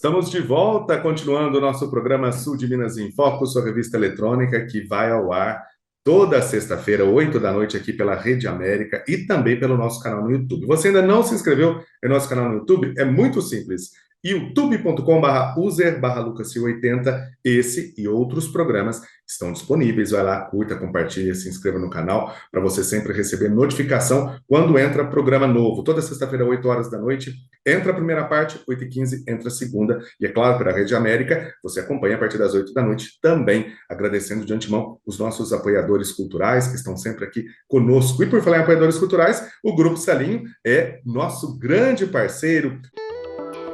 Estamos de volta, continuando o nosso programa Sul de Minas em Foco, sua revista eletrônica, que vai ao ar toda sexta-feira, 8 da noite, aqui pela Rede América e também pelo nosso canal no YouTube. Você ainda não se inscreveu no nosso canal no YouTube? É muito simples. youtube.com/user/lucas80. Esse e outros programas estão disponíveis. Vai lá, curta, compartilha, se inscreva no canal para você sempre receber notificação quando entra programa novo. Toda sexta-feira, 8 horas da noite, entra a primeira parte, 8h15, entra a segunda. E é claro, pela Rede América, você acompanha a partir das 8 da noite também, agradecendo de antemão os nossos apoiadores culturais que estão sempre aqui conosco. E por falar em apoiadores culturais, o Grupo Selinho é nosso grande parceiro.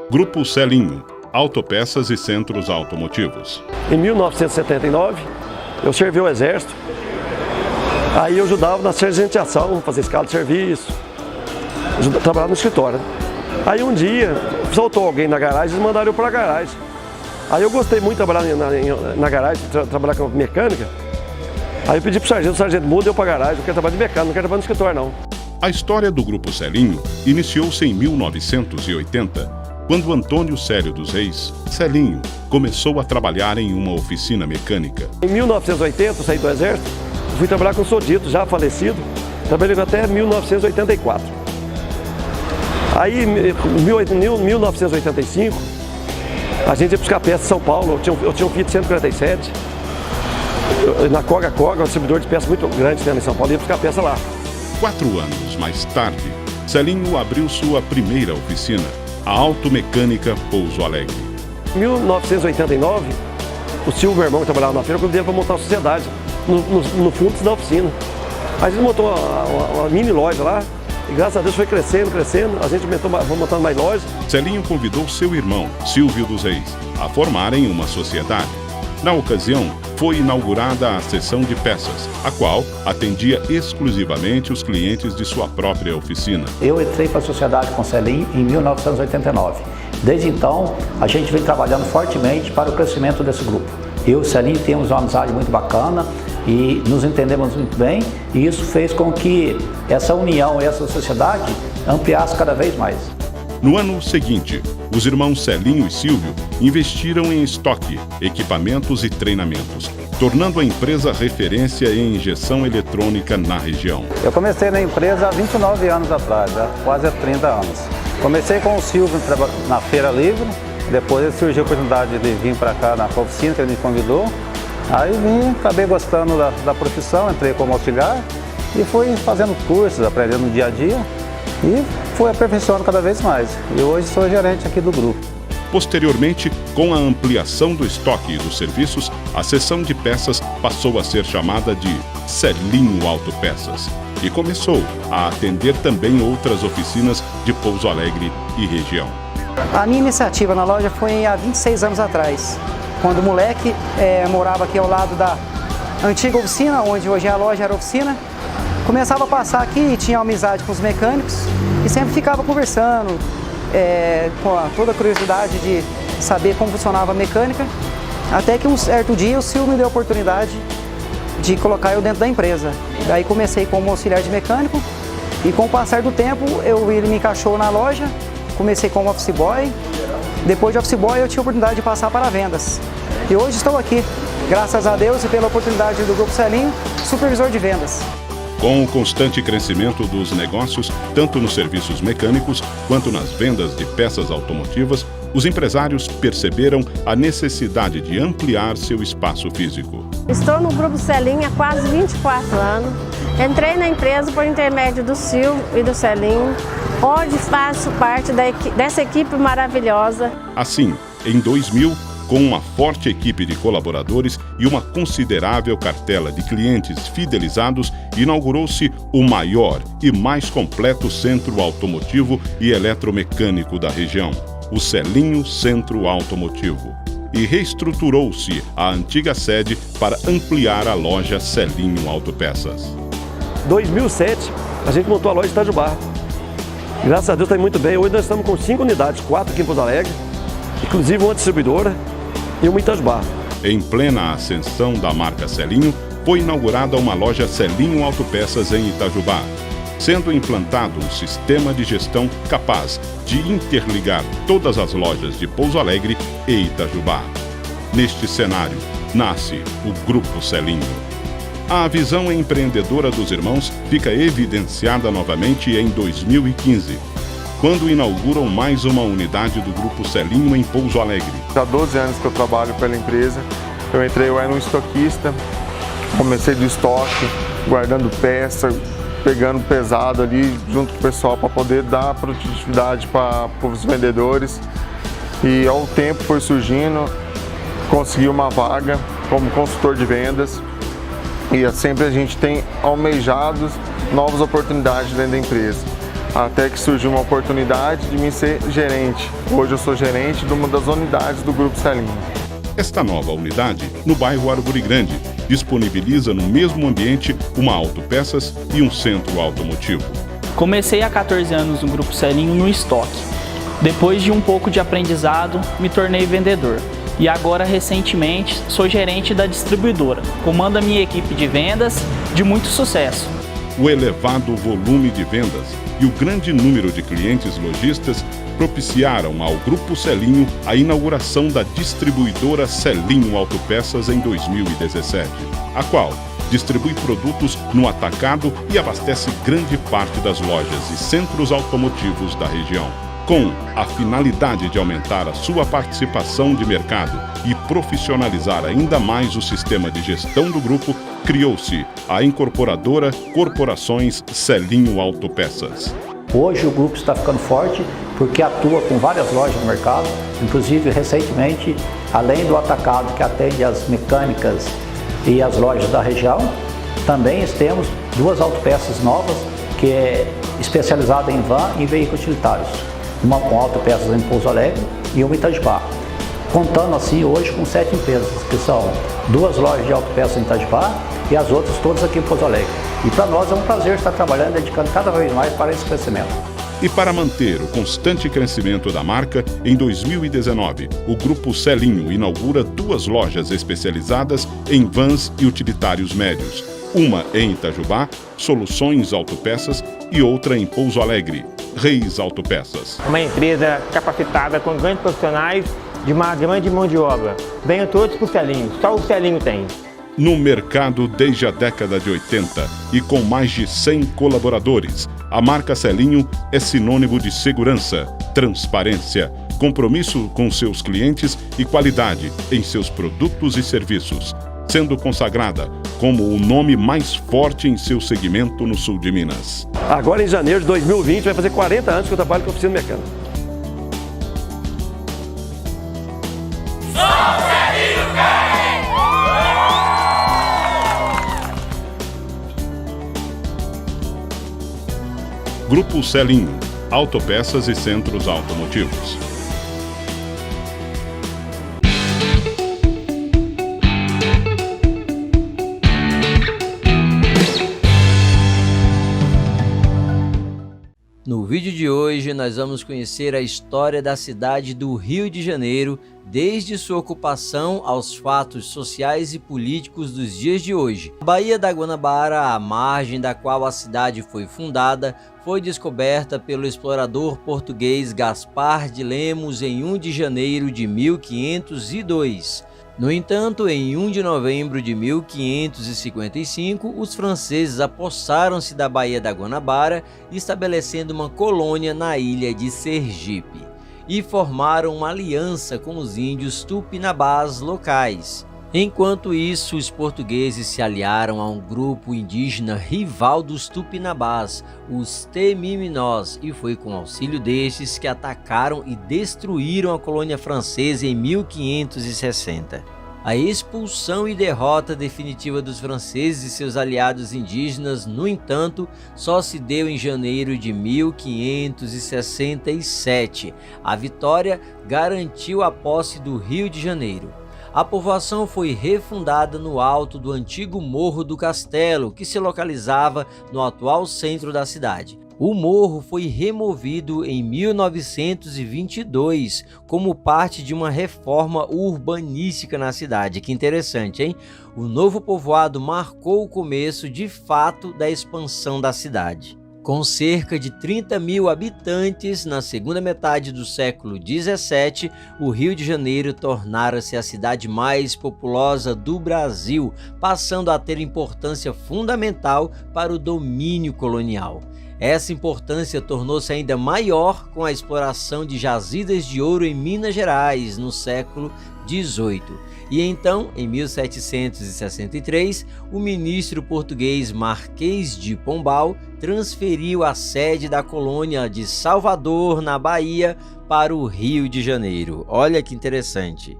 Grupo Selinho, autopeças e centros automotivos. Em 1979, eu servi o Exército. Aí eu ajudava na sergentiação, fazer escala de serviço, trabalhava no escritório. Aí um dia, soltou alguém na garagem e eles mandaram eu para a garagem. Aí eu gostei muito de trabalhar na garagem, trabalhar com mecânica. Aí eu pedi pro sargento, o sargento muda eu para a garagem, eu quero trabalhar de mecânico, não quero trabalhar no escritório não. A história do Grupo Selinho iniciou-se em 1980, quando Antônio Célio dos Reis, Selinho, começou a trabalhar em uma oficina mecânica. Em 1980, eu saí do Exército, fui trabalhar com o Sodito, já falecido, trabalhei até 1984. Aí, em 1985, a gente ia buscar peças em São Paulo, eu tinha um Fiat 147, na Coga, um distribuidor de peças muito grande em São Paulo, ia buscar peça lá. 4 anos mais tarde, Selinho abriu sua primeira oficina, a Automecânica Pouso Alegre. Em 1989, o Silvio, meu irmão, que trabalhava na feira, eu convidei ele para montar uma sociedade no fundo da oficina. Aí a gente montou uma mini loja lá, e graças a Deus foi crescendo, a gente foi montando mais lojas. Selinho convidou seu irmão, Silvio dos Reis, a formarem uma sociedade. Na ocasião, foi inaugurada a seção de peças, a qual atendia exclusivamente os clientes de sua própria oficina. Eu entrei para a sociedade com o Selinho em 1989. Desde então, a gente vem trabalhando fortemente para o crescimento desse grupo. Eu e o Selinho temos uma amizade muito bacana e nos entendemos muito bem, e isso fez com que essa união e essa sociedade ampliasse cada vez mais. No ano seguinte, os irmãos Selinho e Silvio investiram em estoque, equipamentos e treinamentos, tornando a empresa referência em injeção eletrônica na região. Eu comecei na empresa há 29 anos atrás, quase há 30 anos. Comecei com o Silvio na Feira Livre, depois surgiu a oportunidade de vir para cá na oficina que ele me convidou. Aí acabei gostando da profissão, entrei como auxiliar e fui fazendo cursos, aprendendo no dia a dia. E fui aperfeiçoando cada vez mais. E hoje sou gerente aqui do grupo. Posteriormente, com a ampliação do estoque e dos serviços, a seção de peças passou a ser chamada de Selinho Autopeças e começou a atender também outras oficinas de Pouso Alegre e região. A minha iniciativa na loja foi há 26 anos atrás, quando o moleque morava aqui ao lado da antiga oficina, onde hoje a loja era oficina. Começava a passar aqui e tinha amizade com os mecânicos e sempre ficava conversando, com toda a curiosidade de saber como funcionava a mecânica, até que um certo dia o Silvio me deu a oportunidade de colocar eu dentro da empresa. Daí comecei como auxiliar de mecânico e com o passar do tempo ele me encaixou na loja, comecei como office boy, depois de office boy eu tinha a oportunidade de passar para vendas. E hoje estou aqui, graças a Deus e pela oportunidade do Grupo Selinho, supervisor de vendas. Com o constante crescimento dos negócios, tanto nos serviços mecânicos quanto nas vendas de peças automotivas, os empresários perceberam a necessidade de ampliar seu espaço físico. Estou no Grupo Selinho há quase 24 anos. Entrei na empresa por intermédio do Silvio e do Selinho, onde faço parte dessa equipe maravilhosa. Assim, em 2000, com uma forte equipe de colaboradores e uma considerável cartela de clientes fidelizados, inaugurou-se o maior e mais completo centro automotivo e eletromecânico da região, o Selinho Centro Automotivo. E reestruturou-se a antiga sede para ampliar a loja Selinho Autopeças. Em 2007, a gente montou a loja de Itajubá. Graças a Deus está muito bem. Hoje nós estamos com 5 unidades, 4 aqui em Pouso Alegre, inclusive uma distribuidora e uma em Itajubá. Em plena ascensão da marca Selinho, foi inaugurada uma loja Selinho Autopeças em Itajubá. sendo implantado um sistema de gestão capaz de interligar todas as lojas de Pouso Alegre e Itajubá. Neste cenário, nasce o Grupo Celinho. A visão empreendedora dos irmãos fica evidenciada novamente em 2015, quando inauguram mais uma unidade do Grupo Celinho em Pouso Alegre. Há 12 anos que eu trabalho pela empresa. Eu era um estoquista, comecei do estoque, guardando peça, pegando pesado ali junto com o pessoal para poder dar produtividade para os vendedores. E ao tempo foi surgindo, consegui uma vaga como consultor de vendas e sempre a gente tem almejado novas oportunidades dentro da empresa. Até que surgiu uma oportunidade de mim ser gerente. Hoje eu sou gerente de uma das unidades do Grupo Celinho. Esta nova unidade, no bairro Árvore Grande, disponibiliza no mesmo ambiente uma autopeças e um centro automotivo. Comecei há 14 anos no Grupo Celinho no estoque. Depois de um pouco de aprendizado, me tornei vendedor. E agora, recentemente, sou gerente da distribuidora. Comando a minha equipe de vendas de muito sucesso. O elevado volume de vendas e o grande número de clientes lojistas propiciaram ao Grupo Celinho a inauguração da distribuidora Celinho Autopeças em 2017, a qual distribui produtos no atacado e abastece grande parte das lojas e centros automotivos da região. Com a finalidade de aumentar a sua participação de mercado e profissionalizar ainda mais o sistema de gestão do grupo, criou-se a incorporadora Corporações Celinho Autopeças. Hoje o grupo está ficando forte porque atua com várias lojas no mercado, inclusive recentemente, além do atacado que atende as mecânicas e as lojas da região, também temos 2 autopeças novas que é especializada em van e veículos utilitários. Uma com autopeças em Pouso Alegre e uma em Itajubá. Contando assim hoje com 7 empresas, que são 2 lojas de autopeças em Itajubá e as outras todas aqui em Pouso Alegre. E para nós é um prazer estar trabalhando, dedicando cada vez mais para esse crescimento. E para manter o constante crescimento da marca, em 2019, o Grupo Celinho inaugura 2 lojas especializadas em vans e utilitários médios. Uma em Itajubá, Soluções Autopeças, e outra em Pouso Alegre, Reis Autopeças. Uma empresa capacitada com grandes profissionais de uma grande mão de obra. Venham todos para o Celinho, só o Celinho tem. No mercado desde a década de 80 e com mais de 100 colaboradores, a marca Celinho é sinônimo de segurança, transparência, compromisso com seus clientes e qualidade em seus produtos e serviços, sendo consagrada como o nome mais forte em seu segmento no sul de Minas. Agora em janeiro de 2020 vai fazer 40 anos que eu trabalho com oficina mecânica. Grupo Celinho, autopeças e centros automotivos. No vídeo de hoje nós vamos conhecer a história da cidade do Rio de Janeiro, desde sua ocupação aos fatos sociais e políticos dos dias de hoje. A Baía da Guanabara, a margem da qual a cidade foi fundada, foi descoberta pelo explorador português Gaspar de Lemos em 1 de janeiro de 1502. No entanto, em 1 de novembro de 1555, os franceses apossaram-se da Baía da Guanabara, estabelecendo uma colônia na ilha de Sergipe, e formaram uma aliança com os índios tupinambás locais. Enquanto isso, os portugueses se aliaram a um grupo indígena rival dos tupinambás, os Temiminós, e foi com auxílio destes que atacaram e destruíram a colônia francesa em 1560. A expulsão e derrota definitiva dos franceses e seus aliados indígenas, no entanto, só se deu em janeiro de 1567. A vitória garantiu a posse do Rio de Janeiro. A povoação foi refundada no alto do antigo Morro do Castelo, que se localizava no atual centro da cidade. O morro foi removido em 1922 como parte de uma reforma urbanística na cidade. Que interessante, hein? O novo povoado marcou o começo de fato da expansão da cidade. Com cerca de 30 mil habitantes, na segunda metade do século XVII, o Rio de Janeiro tornara-se a cidade mais populosa do Brasil, passando a ter importância fundamental para o domínio colonial. Essa importância tornou-se ainda maior com a exploração de jazidas de ouro em Minas Gerais no século XVIII. E então, em 1763, o ministro português Marquês de Pombal transferiu a sede da colônia de Salvador, na Bahia, para o Rio de Janeiro. Olha que interessante.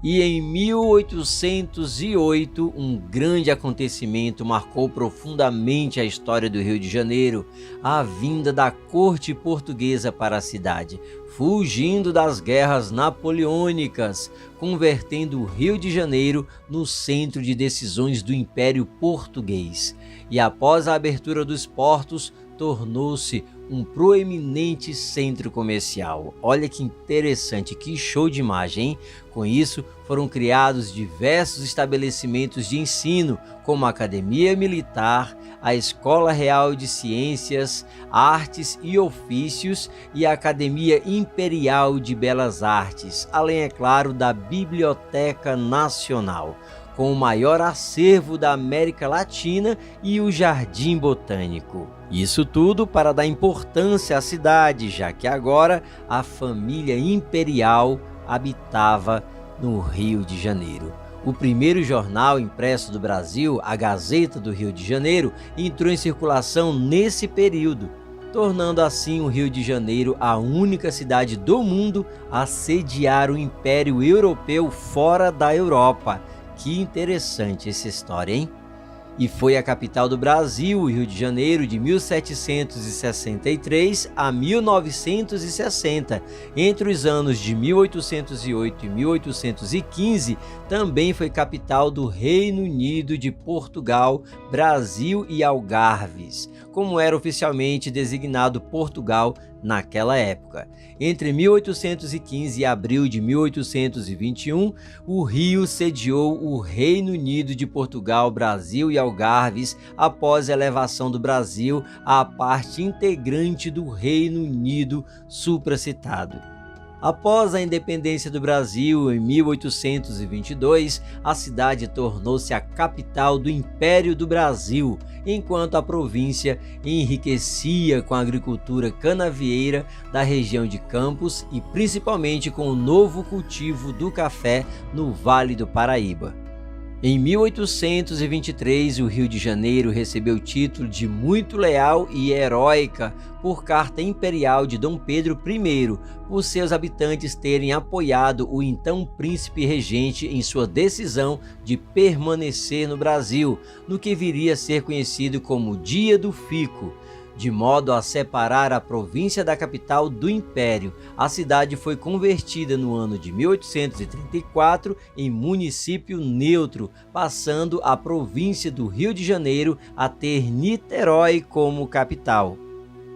E em 1808, um grande acontecimento marcou profundamente a história do Rio de Janeiro: a vinda da corte portuguesa para a cidade, fugindo das guerras napoleônicas, convertendo o Rio de Janeiro no centro de decisões do Império Português. E após a abertura dos portos, tornou-se um proeminente centro comercial. Olha que interessante, que show de imagem, hein? Com isso, foram criados diversos estabelecimentos de ensino, como a Academia Militar, a Escola Real de Ciências, Artes e Ofícios e a Academia Imperial de Belas Artes, além, é claro, da Biblioteca Nacional, com o maior acervo da América Latina, e o Jardim Botânico. Isso tudo para dar importância à cidade, já que agora a família imperial habitava no Rio de Janeiro. O primeiro jornal impresso do Brasil, a Gazeta do Rio de Janeiro, entrou em circulação nesse período, tornando assim o Rio de Janeiro a única cidade do mundo a sediar o Império Europeu fora da Europa. Que interessante essa história, hein? E foi a capital do Brasil, o Rio de Janeiro, de 1763 a 1960. Entre os anos de 1808 e 1815, também foi capital do Reino Unido de Portugal, Brasil e Algarves, como era oficialmente designado Portugal naquela época. Entre 1815 e abril de 1821, o Rio sediou o Reino Unido de Portugal, Brasil e Algarves, após a elevação do Brasil à parte integrante do Reino Unido supracitado. Após a independência do Brasil, em 1822, a cidade tornou-se a capital do Império do Brasil, enquanto a província enriquecia com a agricultura canavieira da região de Campos e principalmente com o novo cultivo do café no Vale do Paraíba. Em 1823, o Rio de Janeiro recebeu o título de Muito Leal e Heróica por carta imperial de Dom Pedro I, por seus habitantes terem apoiado o então príncipe regente em sua decisão de permanecer no Brasil, no que viria a ser conhecido como Dia do Fico. De modo a separar a província da capital do Império, a cidade foi convertida no ano de 1834 em município neutro, passando a província do Rio de Janeiro a ter Niterói como capital.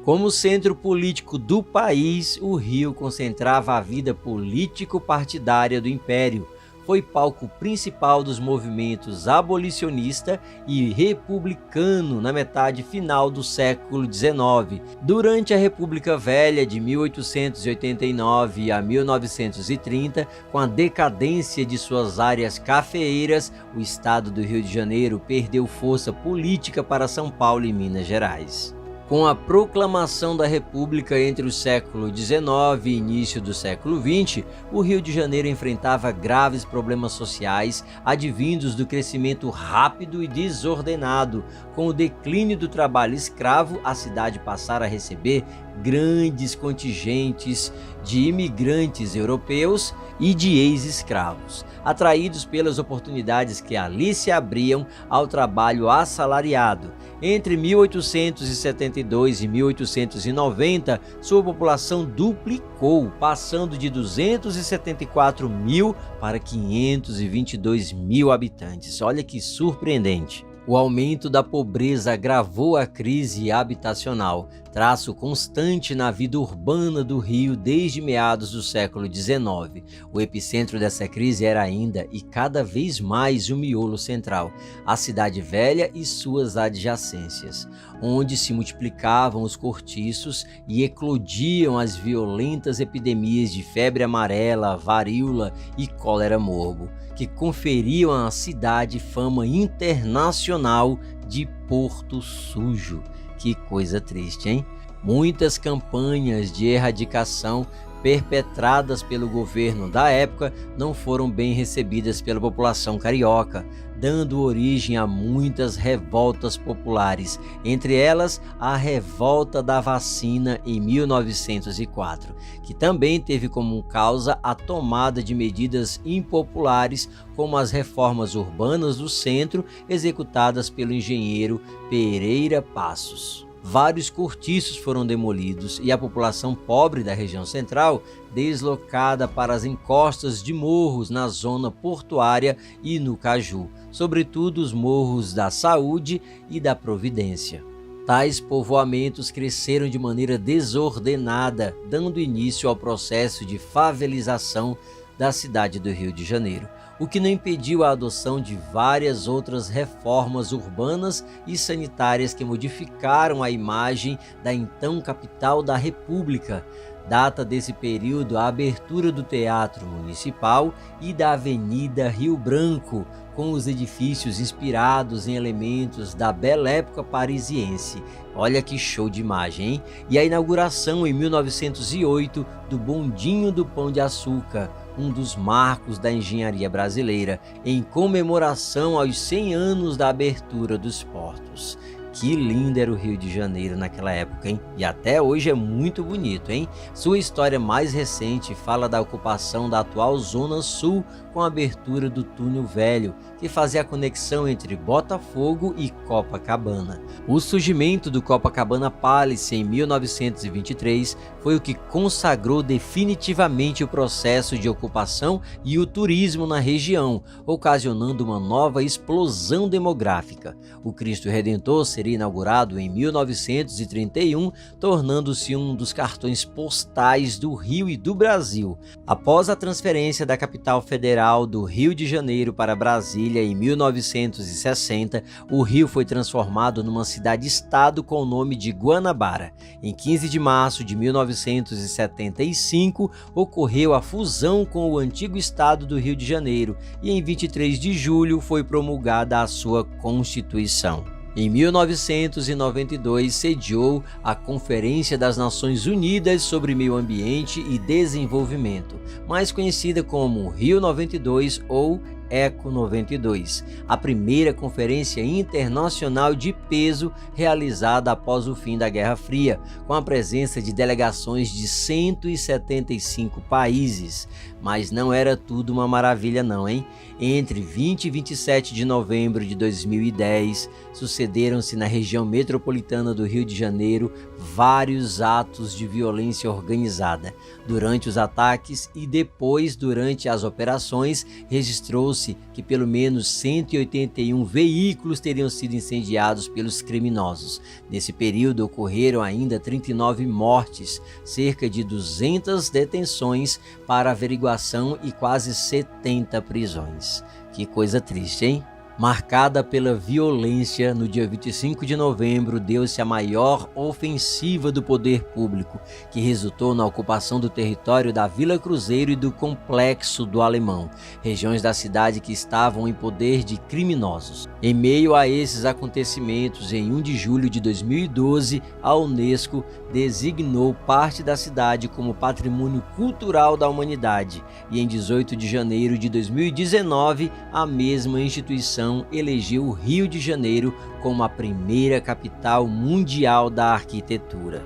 Como centro político do país, o Rio concentrava a vida político-partidária do Império. Foi palco principal dos movimentos abolicionista e republicano na metade final do século XIX. Durante a República Velha, de 1889 a 1930, com a decadência de suas áreas cafeeiras, o estado do Rio de Janeiro perdeu força política para São Paulo e Minas Gerais. Com a proclamação da República entre o século XIX e início do século XX, o Rio de Janeiro enfrentava graves problemas sociais advindos do crescimento rápido e desordenado. Com o declínio do trabalho escravo, a cidade passara a receber grandes contingentes de imigrantes europeus e de ex-escravos, atraídos pelas oportunidades que ali se abriam ao trabalho assalariado. Entre 1872 e 1890, sua população duplicou, passando de 274 mil para 522 mil habitantes. Olha que surpreendente! O aumento da pobreza agravou a crise habitacional, traço constante na vida urbana do Rio desde meados do século XIX. O epicentro dessa crise era ainda e cada vez mais o miolo central, a Cidade Velha e suas adjacências, onde se multiplicavam os cortiços e eclodiam as violentas epidemias de febre amarela, varíola e cólera morbo, que conferiam à cidade fama internacional de Porto Sujo. Que coisa triste, hein? Muitas campanhas de erradicação perpetradas pelo governo da época não foram bem recebidas pela população carioca, dando origem a muitas revoltas populares, entre elas a Revolta da Vacina em 1904, que também teve como causa a tomada de medidas impopulares como as reformas urbanas do centro executadas pelo engenheiro Pereira Passos. Vários cortiços foram demolidos e a população pobre da região central deslocada para as encostas de morros na zona portuária e no Caju, sobretudo os morros da Saúde e da Providência. Tais povoamentos cresceram de maneira desordenada, dando início ao processo de favelização da cidade do Rio de Janeiro, o que não impediu a adoção de várias outras reformas urbanas e sanitárias que modificaram a imagem da então capital da República. Data desse período a abertura do Teatro Municipal e da Avenida Rio Branco, com os edifícios inspirados em elementos da bela época parisiense. Olha que show de imagem, hein? E a inauguração em 1908 do Bondinho do Pão de Açúcar, um dos marcos da engenharia brasileira, em comemoração aos 100 anos da abertura dos portos. Que lindo era o Rio de Janeiro naquela época, hein? E até hoje é muito bonito, hein? Sua história mais recente fala da ocupação da atual Zona Sul com a abertura do Túnel Velho, que fazia a conexão entre Botafogo e Copacabana. O surgimento do Copacabana Palace em 1923 foi o que consagrou definitivamente o processo de ocupação e o turismo na região, ocasionando uma nova explosão demográfica. O Cristo Redentor seria inaugurado em 1931, tornando-se um dos cartões postais do Rio e do Brasil. Após a transferência da capital federal do Rio de Janeiro para Brasília em 1960, o Rio foi transformado numa cidade-estado com o nome de Guanabara. Em 15 de março de 1975, ocorreu a fusão com o antigo estado do Rio de Janeiro e em 23 de julho foi promulgada a sua Constituição. Em 1992, sediou a Conferência das Nações Unidas sobre Meio Ambiente e Desenvolvimento, mais conhecida como Rio 92 ou Eco 92, a primeira conferência internacional de peso realizada após o fim da Guerra Fria, com a presença de delegações de 175 países. Mas não era tudo uma maravilha não, hein? Entre 20 e 27 de novembro de 2010, sucederam-se na região metropolitana do Rio de Janeiro vários atos de violência organizada. Durante os ataques e depois durante as operações, registrou-se que pelo menos 181 veículos teriam sido incendiados pelos criminosos. Nesse período ocorreram ainda 39 mortes, cerca de 200 detenções para averiguação e quase 70 prisões. Que coisa triste, hein? Marcada pela violência, no dia 25 de novembro deu-se a maior ofensiva do poder público, que resultou na ocupação do território da Vila Cruzeiro e do Complexo do Alemão, regiões da cidade que estavam em poder de criminosos. Em meio a esses acontecimentos, em 1 de julho de 2012, a Unesco designou parte da cidade como Patrimônio Cultural da Humanidade e em 18 de janeiro de 2019, a mesma instituição elegeu o Rio de Janeiro como a primeira capital mundial da arquitetura.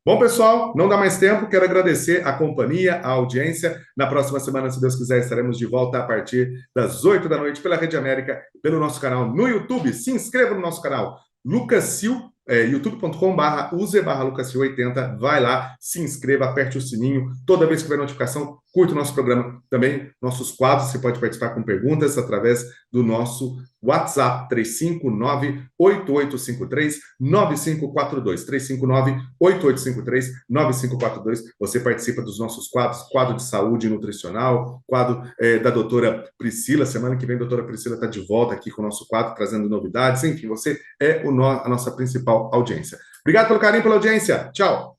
Bom, pessoal, não dá mais tempo, quero agradecer a companhia, a audiência. Na próxima semana, se Deus quiser, estaremos de volta a partir das 8 da noite pela Rede América, pelo nosso canal no YouTube. Se inscreva no nosso canal, Lucas Sil, youtube.com/use/lucassil80. Vai lá, se inscreva, aperte o sininho. Toda vez que tiver notificação, curta o nosso programa, também nossos quadros, você pode participar com perguntas através do nosso WhatsApp 359-8853-9542, 359-8853-9542. Você participa dos nossos quadros, quadro de saúde nutricional, quadro da doutora Priscila. Semana que vem a doutora Priscila está de volta aqui com o nosso quadro, trazendo novidades. Enfim, você é a nossa principal audiência. Obrigado pelo carinho, pela audiência. Tchau!